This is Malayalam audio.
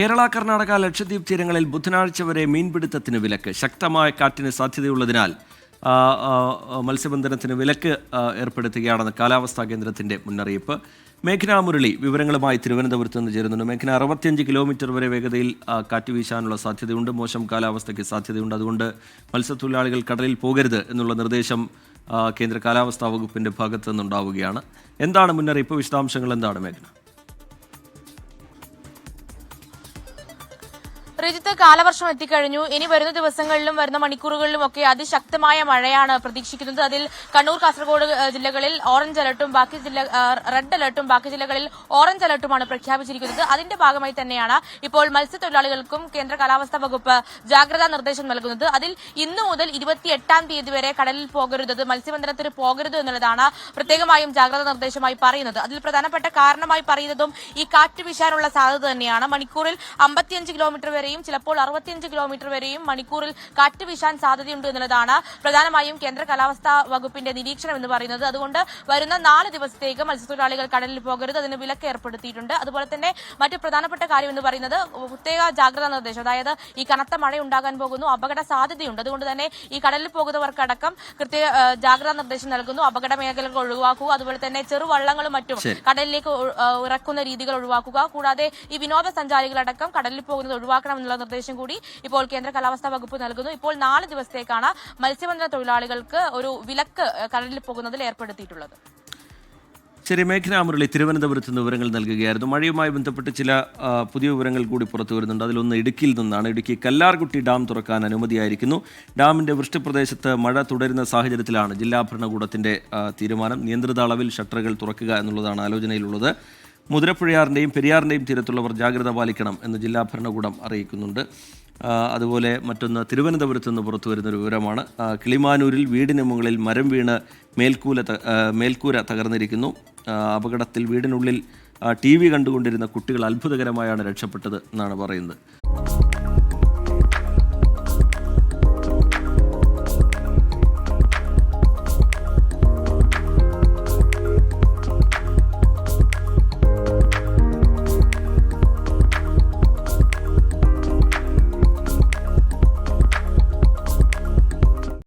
കേരള, കർണാടക, ലക്ഷദ്വീപ് തീരങ്ങളിൽ ബുധനാഴ്ച വരെ മീൻപിടുത്തത്തിന് വിലക്ക്. ശക്തമായ കാറ്റിന് സാധ്യതയുള്ളതിനാൽ മത്സ്യബന്ധനത്തിന് വിലക്ക് ഏർപ്പെടുത്തുകയാണെന്ന് കാലാവസ്ഥാ കേന്ദ്രത്തിന്റെ മുന്നറിയിപ്പ്. മേഘ്ന മുരളി വിവരങ്ങളുമായി തിരുവനന്തപുരത്ത് നിന്ന് ചേരുന്നുണ്ട്. മേഘ്ന, 65 കിലോമീറ്റർ വരെ വേഗതയിൽ കാറ്റ് വീശാനുള്ള സാധ്യതയുണ്ട്. മോശം കാലാവസ്ഥയ്ക്ക് സാധ്യതയുണ്ട്. അതുകൊണ്ട് മത്സ്യത്തൊഴിലാളികൾ കടലിൽ പോകരുത് എന്നുള്ള നിർദ്ദേശം കേന്ദ്ര കാലാവസ്ഥാ വകുപ്പിന്റെ ഭാഗത്തു നിന്നുണ്ടാവുകയാണ്. എന്താണ് മുന്നറിയിപ്പ്? വിശദാംശങ്ങൾ എന്താണ് മേഘ്ന? രജിത്ത്, കാലവർഷം എത്തിക്കഴിഞ്ഞു. ഇനി വരുന്ന ദിവസങ്ങളിലും വരുന്ന മണിക്കൂറുകളിലും ഒക്കെ അതിശക്തമായ മഴയാണ് പ്രതീക്ഷിക്കുന്നത്. അതിൽ കണ്ണൂർ, കാസർഗോഡ് ജില്ലകളിൽ ഓറഞ്ച് അലർട്ടും റെഡ് അലർട്ടും ബാക്കി ജില്ലകളിൽ ഓറഞ്ച് അലർട്ടുമാണ് പ്രഖ്യാപിച്ചിരിക്കുന്നത്. അതിന്റെ ഭാഗമായി തന്നെയാണ് ഇപ്പോൾ മത്സ്യത്തൊഴിലാളികൾക്കും കേന്ദ്ര കാലാവസ്ഥാ വകുപ്പ് ജാഗ്രതാ നിർദ്ദേശം നൽകുന്നത്. അതിൽ ഇന്നു മുതൽ 28-ാം തീയതി വരെ കടലിൽ പോകരുത്, മത്സ്യബന്ധനത്തിന് പോകരുത് എന്നുള്ളതാണ് പ്രത്യേകമായും ജാഗ്രതാ നിർദ്ദേശമായി പറയുന്നത്. അതിൽ പ്രധാനപ്പെട്ട കാരണമായി പറയുന്നതും ഈ കാറ്റ് വീശാനുള്ള സാധ്യത തന്നെയാണ്. മണിക്കൂറിൽ 55 കിലോമീറ്റർ വരെയും ചിലപ്പോൾ 65 കിലോമീറ്റർ വരെയും മണിക്കൂറിൽ കാറ്റ് വീശാൻ സാധ്യതയുണ്ട് എന്നുള്ളതാണ് പ്രധാനമായും കേന്ദ്ര കാലാവസ്ഥാ വകുപ്പിന്റെ നിരീക്ഷണം എന്ന് പറയുന്നത്. അതുകൊണ്ട് വരുന്ന 4 ദിവസത്തേക്ക് മത്സ്യത്തൊഴിലാളികൾ കടലിൽ പോകരുത്, അതിന് വിലക്ക് ഏർപ്പെടുത്തിയിട്ടുണ്ട്. അതുപോലെ തന്നെ മറ്റു പ്രധാനപ്പെട്ട കാര്യം എന്ന് പറയുന്നത് പ്രത്യേക ജാഗ്രതാ നിർദ്ദേശം, അതായത് ഈ കനത്ത മഴ ഉണ്ടാകാൻ പോകുന്നു, അപകട സാധ്യതയുണ്ട്. അതുകൊണ്ട് തന്നെ ഈ കടലിൽ പോകുന്നവർക്കടക്കം കൃത്യ ജാഗ്രതാ നിർദ്ദേശം നൽകുന്നു. അപകട മേഖലകൾ ഒഴിവാക്കുക, അതുപോലെ തന്നെ ചെറുവള്ളങ്ങളും മറ്റും കടലിലേക്ക് ഇറക്കുന്ന രീതികൾ ഒഴിവാക്കുക. കൂടാതെ ഈ വിനോദസഞ്ചാരികളടക്കം കടലിൽ പോകുന്നത് ഒഴിവാക്കണം എന്നുള്ള നിർദ്ദേശം കൂടി ഇപ്പോൾ കേന്ദ്ര കാലാവസ്ഥാ വകുപ്പ് നൽകുന്നു. ഇപ്പോൾ 4 ദിവസത്തേക്കാണ് മത്സ്യബന്ധന തൊഴിലാളികൾക്ക് ഒരു വിലക്ക് കടലിൽ പോകുന്നതിൽ ഏർപ്പെടുത്തിയിട്ടുള്ളത്. ശരി, മേഘ്ന മുരളി തിരുവനന്തപുരത്ത് നിന്ന് വിവരങ്ങൾ നൽകുകയായിരുന്നു. മഴയുമായി ബന്ധപ്പെട്ട് ചില പുതിയ വിവരങ്ങൾ കൂടി പുറത്തു വരുന്നുണ്ട്. അതിലൊന്ന് ഇടുക്കിയിൽ നിന്നാണ്. ഇടുക്കി കല്ലാർകുട്ടി ഡാം തുറക്കാൻ അനുമതിയായിരിക്കുന്നു. ഡാമിന്റെ വൃഷ്ടിപ്രദേശത്ത് മഴ തുടരുന്ന സാഹചര്യത്തിലാണ് ജില്ലാ ഭരണകൂടത്തിന്റെ തീരുമാനം. നിയന്ത്രിത അളവിൽ ഷട്ടറുകൾ തുറക്കുക എന്നുള്ളതാണ് ആലോചനയിലുള്ളത്. മുതിരപ്പുഴയാറിൻ്റെയും പെരിയാറിൻ്റെയും തീരത്തുള്ളവർ ജാഗ്രത പാലിക്കണം എന്ന് ജില്ലാ ഭരണകൂടം അറിയിക്കുന്നുണ്ട്. അതുപോലെ മറ്റൊന്ന് തിരുവനന്തപുരത്ത് നിന്ന് പുറത്തു വരുന്നൊരു വിവരമാണ്. കിളിമാനൂരിൽ വീടിന് മുകളിൽ മരം വീണ് മേൽക്കൂര തകർന്നിരിക്കുന്നു. അപകടത്തിൽ വീടിനുള്ളിൽ TV കണ്ടുകൊണ്ടിരുന്ന കുട്ടികൾ അത്ഭുതകരമായാണ് രക്ഷപ്പെട്ടത് എന്നാണ് പറയുന്നത്.